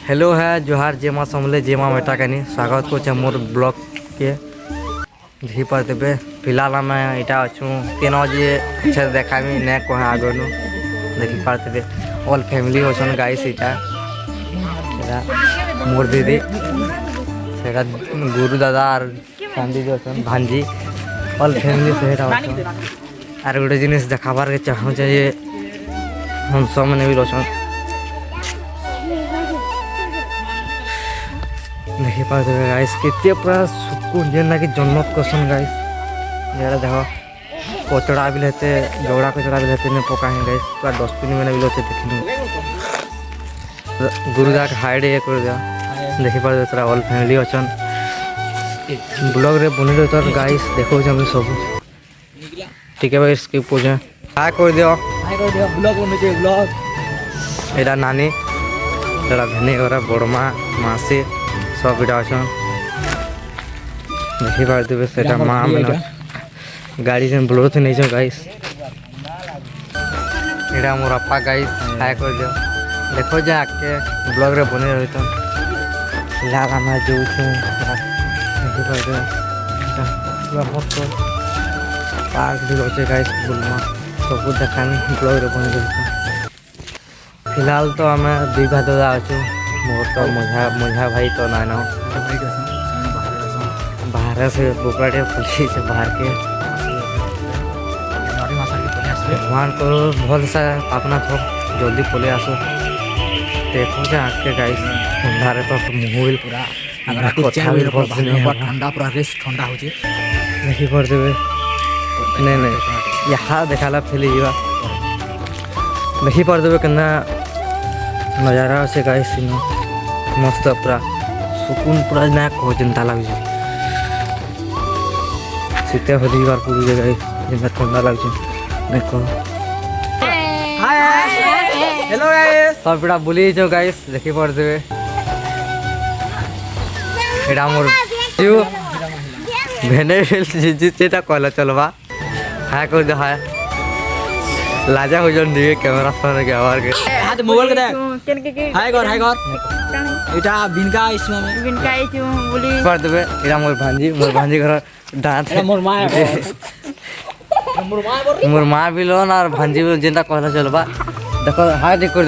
Hello है जोहार जेमा समले जेमा बेटा कनी स्वागत को मोर ब्लॉग के झी पर देवे फिलहाल आम यहाँ अच्छू 3 बजे अच्छे देखा ने कह आगे नु देखी पारे ऑल फैमिली अच्छन गाइस इटा मोर दीदी से गुरु दादा और दीदी अच्छन भांजी ऑल फैमिली से आर गोटे जिन देखाबार के चाहूँ ये हंस मैंने भी अच्छन देखी पारे गाइस केते पूरा सुकून जेना कि जन्नत कसन गाइस यार देखो कचड़ा भी लेते जोड़ा कचड़ा भी लेते ने पका है गाइस पूरा डस्टबिन में भी लेते देखिनु गुरुदा के हाइड ये कर दिया देखी पारे तोरा ऑल फैमिली अछन ब्लॉग रे बनि रे तोर गाइस देखो हम सब ठीक है भाई इसके पूजा हाय कर दियो ब्लॉग में जे ब्लॉग एरा नानी एरा भेने ओरा बड़मा मासी सब बिटा अच्छन देखी पारे से माँ गाड़ी से ब्लोर थे नहीं गाइस एटा मोर अपा गाइस हाय कर दियो देखो जे आके ब्लॉग रे बने रही फिलहाल आम जो देखी पारे मस्त पार्क भी अच्छे गाइस बुलमा सब कुछ देखा ब्लॉग रे बने रही फिलहाल तो आम दुई भाई दादा अच्छू मोर तो मझा भाई तो ना बाहर से बोकराटे पुलिस से बाहर के भगवान को भल से अपना थोक जल्दी पले आसो देखो जे आके गाइस ठंडा तो मोबाइल पूरा ठंडा पूरा रेस्ट ठंडा हो देखी कर देवे नहीं यहाँ देखाला फैली जा देखी पार देवे कि नजारा से गाइस मस्त पूरा सुकून पूरा ना कह चिंता लगे शीत होली बार पूरी जगह ठंडा लगे देखो हेलो गाइस सब बेटा बुली जो गाइस देखी पड़ देवे एटा मोर जो भेने जीते कहला चलवा हाय कर दे हाय लाजा हो जन दिए कैमरा सामने के आवाज के हाथ मोबाइल के हाय कर इटा बिनका इछु बोली कर देबे एरा मोर भांजी घर डांस मोर मां बिलोन और भांजी बिलोन जेंता कहला चलबा देखो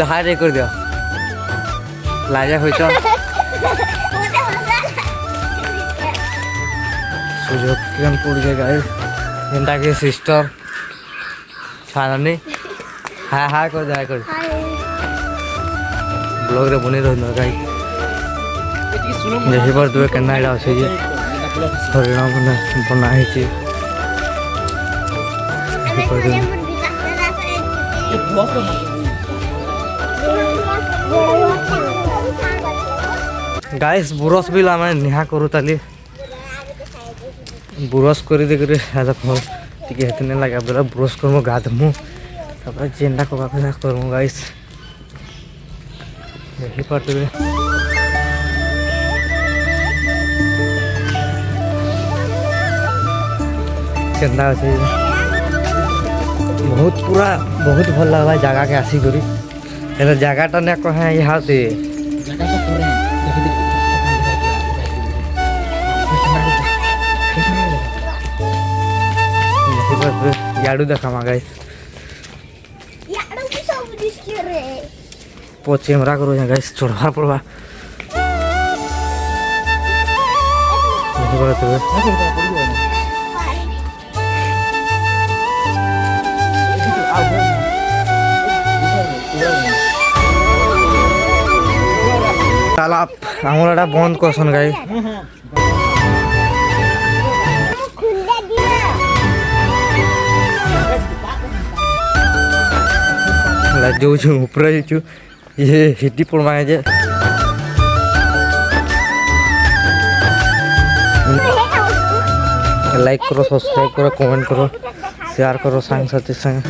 हाय रे कर दियो लाजा होई तो सुजोकनपुर के गाइस जेंता के सिस्टर छाननी हाय कर ब्लॉग रे बनी रही गाई देखी पार तुए केना एटा अछि जे हरिणाम ने बना है छी गाइस बुरस बिल आमे निहा करू ताली बुरस करी दे करे आदा फल टिके हेतने लगा बेला ब्रश करमु गाधमु तब जेंडा को बापे करमु गाइस देखि पाते केंदा अछि बहुत भल लगला जगह के आसी करी एला जगहटा ने कहे यहाँ से याडू देखा मा गाइस याडू की सब दिसके रे पोचे हमरा करो गाइस छोड़वा पड़वा तालाब हमरा बंद करसन गाइस जो ऊपर ये हिटी पड़वा जे लाइक करो सब्सक्राइब करो कमेंट करो शेयर करो संग साथी संग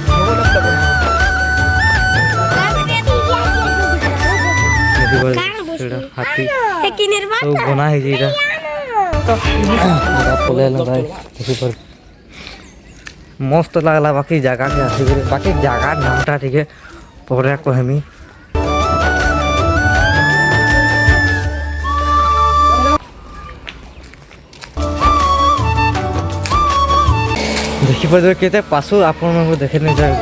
हाथी तो बना है जीरा मस्त लगला बाकी जगह के आसी बाकी जगह नामटा ठीक है पकड़ा कहमी ଦେଖିପାରୁଥିବେ କେତେ ପାଶୁ ଆପଣମାନଙ୍କୁ ଦେଖେଇ ନେଇଯାଏ।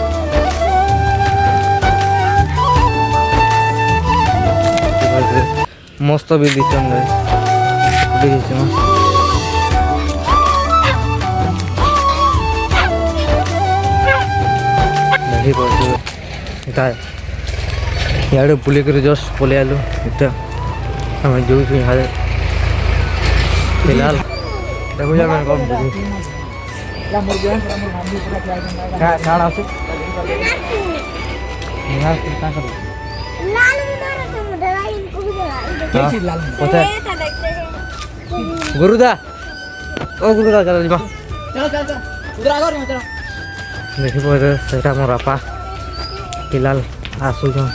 ମସ୍ତ ବି ଦିଛନ୍ ଦେଖିପାରୁଥିବେ ଏଇଟା ଇଆଡ଼େ ବୁଲିକରି ଜଷ୍ଟ ପଳେଇ ଆଇଲୁ। ଏଇଟା ଆମେ ଯାଉଛୁ ଇହାଦେ ଫିଲହାଲ ଦେଖୁଛ ଆମେ କ'ଣ କାଣା ଅଛି ଗୁରୁଦା ଓ ଗୁରୁଦା ଚାଲ ଯିବା ଦେଖିପାରୁଥିବେ ସେଇଟା ମୋର ବାପା ଫିଲହାଲ ଆସୁଛନ୍।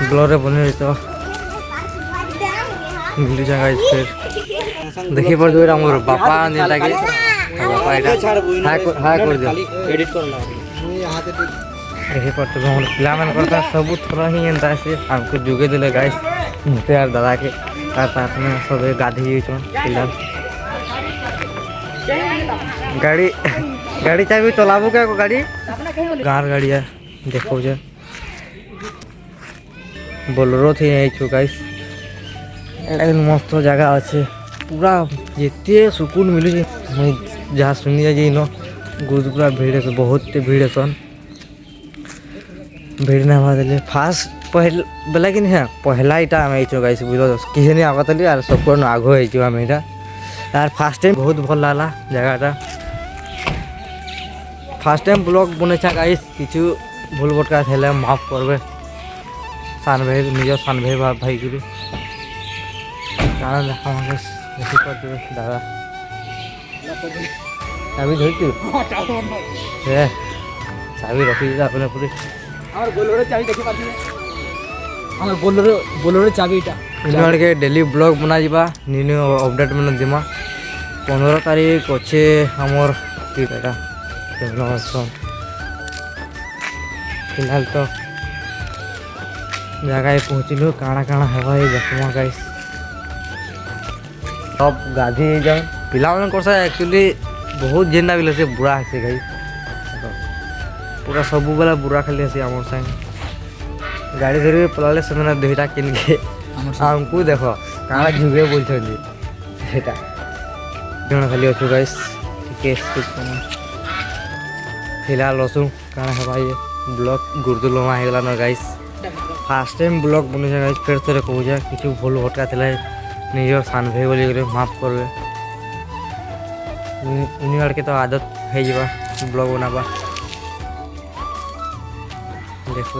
ବ୍ଲରରେ ବନେଇ ତ ବୁଲି ଜାଗା ଦେଖିପାରୁଥିବେ ଏଇଟା ମୋର ବାପା ଯେନ୍ଟାକି ବାପା ଏଇଟା ହାଏ କରିଦିଅ ଦେଖିପାରୁଥିବେ ଆମର ପିଲାମାନଙ୍କର ତ ସବୁ ଥର ହିଁ ଏନ୍ତା ଆସି ଆମକୁ ଯୋଗେଇ ଦେଲେ ଗାଇସ୍ ମତେ ଆର୍ ଦାଦାକେ ତାପରେ ସବେ ଗାଧେଇ ଯାଇଛନ୍ ପିଲା ଗାଡ଼ି ଗାଡ଼ି ଚାବି ଚଲାବୁ क्या गाड़ी गाँव गाड़ी है देखो जे बोलेरो थी आइछु गाइस एकदम मस्त जगह अच्छे पूरा जिते सुकून मिलू मुझे जहाँ सुनी जाए इन गुरुद पूरा भीड़ बहुत भीड़ सन भीड़ ना भाई फास्ट बेला कि हाँ पहला इटा आम आइछु गाइस बुझ किसी नहीं आगतली और सब आग हो आम यहाँ यार फास्ट टाइम बहुत भल लगा जगहटा फास्ट टाइम ब्लॉग बने गाइस किचु भूल भटका थे माफ करबे सान भाई निज सान भाई भाई गिरी देखा देखिए दादा चाबी धरती चाबी रखी अपने पूरी बोलोरो चाबी के डेली ब्लॉग बना जा न्यू अपडेट मैंने दिमा 15 तारीख अच्छे आमर फिलहाल तो जगह पहुँचलु काଣା काଣା हेबा देखमा गाइस सब गाधी जाए पिला एक्चुअली बहुत जेना भी से बुरा है गाई पूरा सब बेला बुरा खाली आसी आम सागे गाड़ी धर पलाले से दुईटा किन के आमको देख काଣା झुगे बोलते खाली अच्छु गाइस फिलहाल असु काଣା हेबा ये ब्लॉग गुरुदुलमा होगला न गाइस फास्ट टाइम ब्लॉग बने गाइस फिर थोड़े कहूँ किसी भूल भटका थे निज सान भाई बोली माफ करबे इन आड़के तो आदत है ब्लॉग बनाबा देखो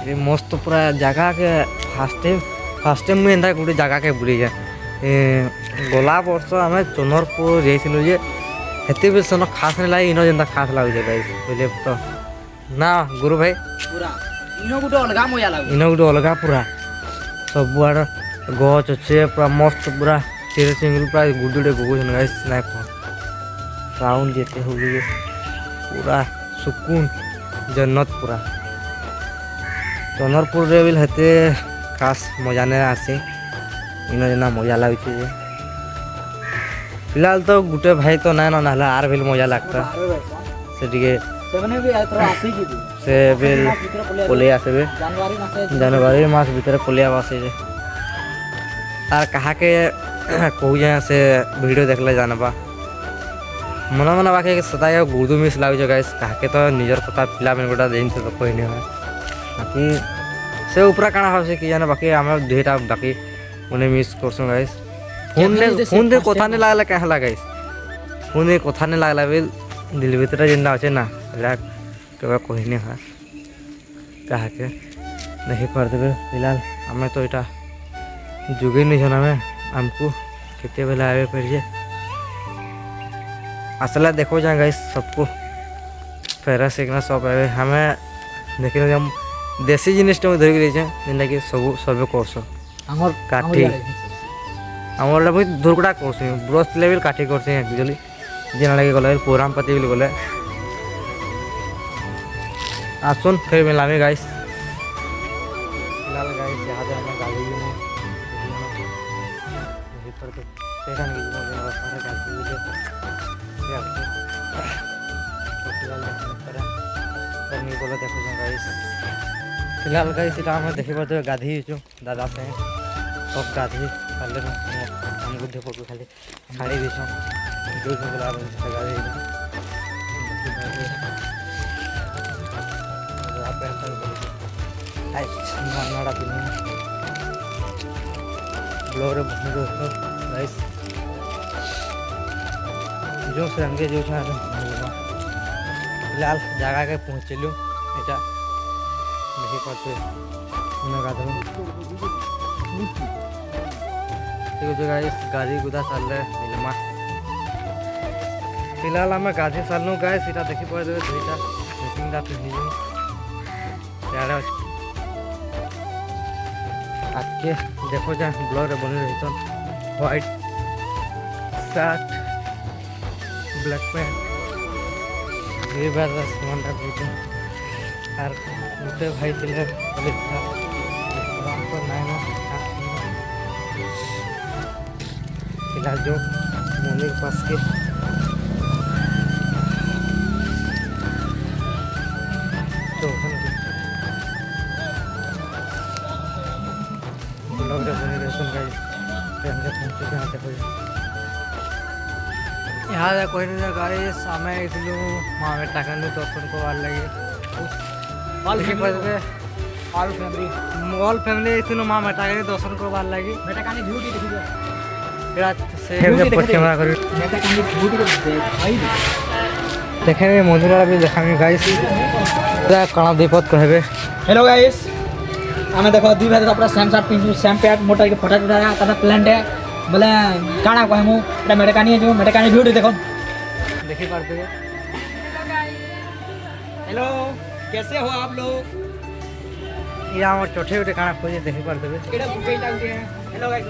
ये मस्त पूरा जगह के फास्ट टाइम मुझे एंता गोटे जगह के बुली जाए गला वर्ष आम चनरपुर जाइलु जे हेते भी सन खास नहीं लगे इन जेनता खास लगे गाइस बोले तो ना गुरु भाई इन गोटे अलग पूरा सब आड़ गच अच्छे पूरा मस्त पूरा चेरे सिंगल पूरा गुड़े गुगुन गाइस ना साउंड जेते हो पूरा सुकून जन्नत पूरा चनरपुर रे भी हेते खास मजा नहीं आसे इन जेना मजा लगे फिलहाल तो गुटे भाई तो ना ना आर भी मजा लगता से पलि आसबे जनवरी मास भीतर पलि आसे आर कहा के कहू जाए से वीडियो देखले जानबा मन मन बाकी सदा गुरुदू मिस लगे गाइस कहा के तो निजर कथा पिला में गोटा दिन तो कोई नहीं है बाकी से ऊपर काଣା हो कि जाने बाकी आम दुईटा बाकी उन्हें मिस करसुँ गाइस फोन दे कथा नहीं लगला क्या गाइस फोन दे कथा नहीं लगला बेल दिल भीतर जेनटा अच्छे ना केवल कही नहीं है कहा के देखी पारते फिलहाल आम तो यहाँ जुगे नहीं छन आम आमको केते बेला आवे पड़े आसला देखो जा गाइस सबको फेरा सेकना सब आवे हमें देख देसी जिनिस धरिक जेनटा कि सब सब करस আমার কাঠি আমার মুই দুর্গটা করছি ব্রস লেভেল কাঠি করছি একচুয়ালি যেনা লাগে গলে পুরাম পাতি বলে গলে আসুন ফের মিলামি গাইস फिलहाल गाइस यहाँ पे हमें गाड़ी में यहीं पर तो तेरा नहीं जीवन में और सारे गाड़ी में जो क्या तो फिलहाल नहीं बोला देखो ना गाइस फिलहाल गाइस इटा हमें देखे पड़ते गाधी जो दादा से सब गाधी कर लेना हम गुड्डे पकड़ खाली साड़ी भी सो जो जो बोला गाड़ी नाड़ा दिन ब्लॉग बने दोस्तों गाइस जो संगे जो फिलहाल जगह के पहुँचलु এটা देखी पाते गाधु ठीक है गाइस गाड़ी गुदा चल मिलमा फिलहाल आम गाधी सालू गाइस এটা देखी पाते दुईटा मीटिंगटा पिंधि यार आज के देखो जा ब्लॉग बने रही व्हाइट शर्ट ब्लैक पैंट ये बार सामान और मुझे भाई थे फिलहाल जो मंदिर पास के तो ब्लॉग बने रहते यहाँ कोई नहीं गाड़ी आम आईलु माँ टाका दर्शन करवार लगे ऑल फैमिली आईलु माँ मेटाकानी दर्शन करवार लगे देखे मंदिर भी देखा गाइस कण दीपत कहबे हेलो गाइस आमे देखो दुई भाई पूरा सेम शर्ट पिंधु सेम पैंट मोटर के फोटा उठा कदा प्लांट है बोले काना कहमु एटा मेडकानी जो मेडकानी वीडियो देखो देखी पारते हेलो कैसे हो आप लोग या हम छोटे छोटे काना खोजे देखी पारते एटा बुके टाउटे हैं हेलो गाइस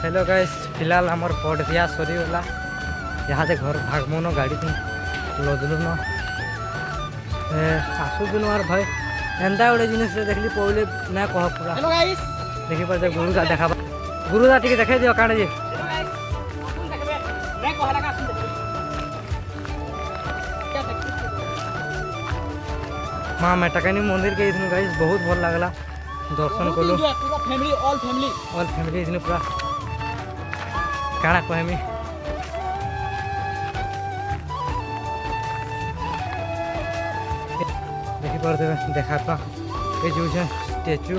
हेलो गाइस फिलहाल हमार पढ़िया सरीगला यहाँ से घर भागमो गाड़ी थी लदलु न आसुदिन और भाई एंता गोटे जिन देखली पहले ना कह पूरा हेलो गाइस देखी पारे गुरुदा देखा गुरुदा टी देखे दियो काणे जी माँ मेटाकानी मंदिर के गाइस बहुत भल लगला दर्शन कलु ऑल फैमिली पूरा काଣା कहमी देखी पारे देखा ये जो स्टैचू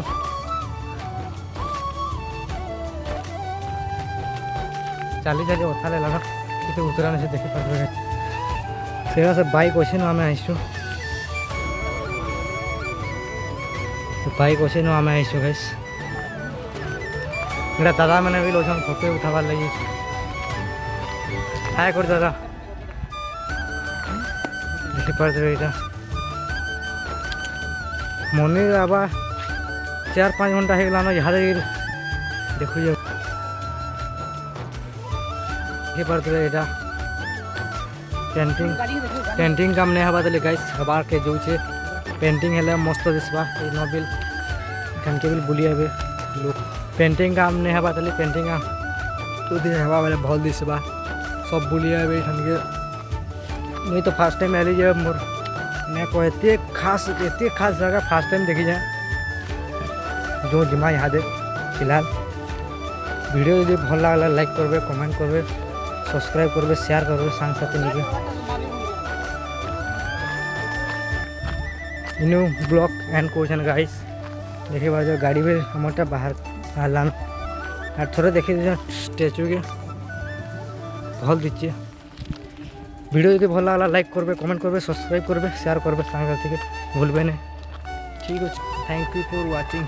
चाली चाली अथा लगा कि उतराने से देखी पारे से बाइक अच्छे ना आम आईसु बाइक अच्छे ना आम आईसु गाइस मेरा दादा मैंने भी लोग फोटो उठावार लगी हाय कर दादा देखी पारे यहाँ मंदिर आबा 4-5 घंटा हो गलान यहाँ देखु देखी पारे यहाँ पेंटिंग काम नहीं हवा देले गाइस हबार के जो पेंटिंग हेले मस्त दिसबा नबिल घंटे बिल बुली आबे लोग पेंटिंग काम नहीं हवा देले पेंटिंग तो दिन हवा वाले भल दिसबा सब बुली आबे ठन के मुई तो फर्स्ट टाइम आली जे मोर मैं को एते खास जगह फास्ट टाइम देखी जाए जो जिमा यहाँ दे फिलहाल वीडियो यदि भल लगला लाइक करबे कमेंट करबे सब्सक्राइब करबे शेयर करबे सांग साथी निके इनु ब्लॉग एंड कोचन गाइस देखि बाजो गाड़ी में हमटा बाहर आलान और थोड़ा देखि स्टैचू के भल दीजिए वीडियो यदि भल लगला लाइक करबे कमेंट करबे सब्सक्राइब करबे शेयर करबे सांग साथी के भूलबे नहीं ठीक है थैंक यू फॉर वाचिंग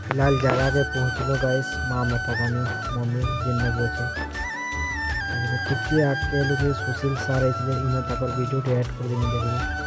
फिलहाल जगह पे पहुँचलो गाइस माँ मेटाकानी मम्मी जिन बोचे टिकी आटके सुशील सार इन वीडियो एड कर देंगे।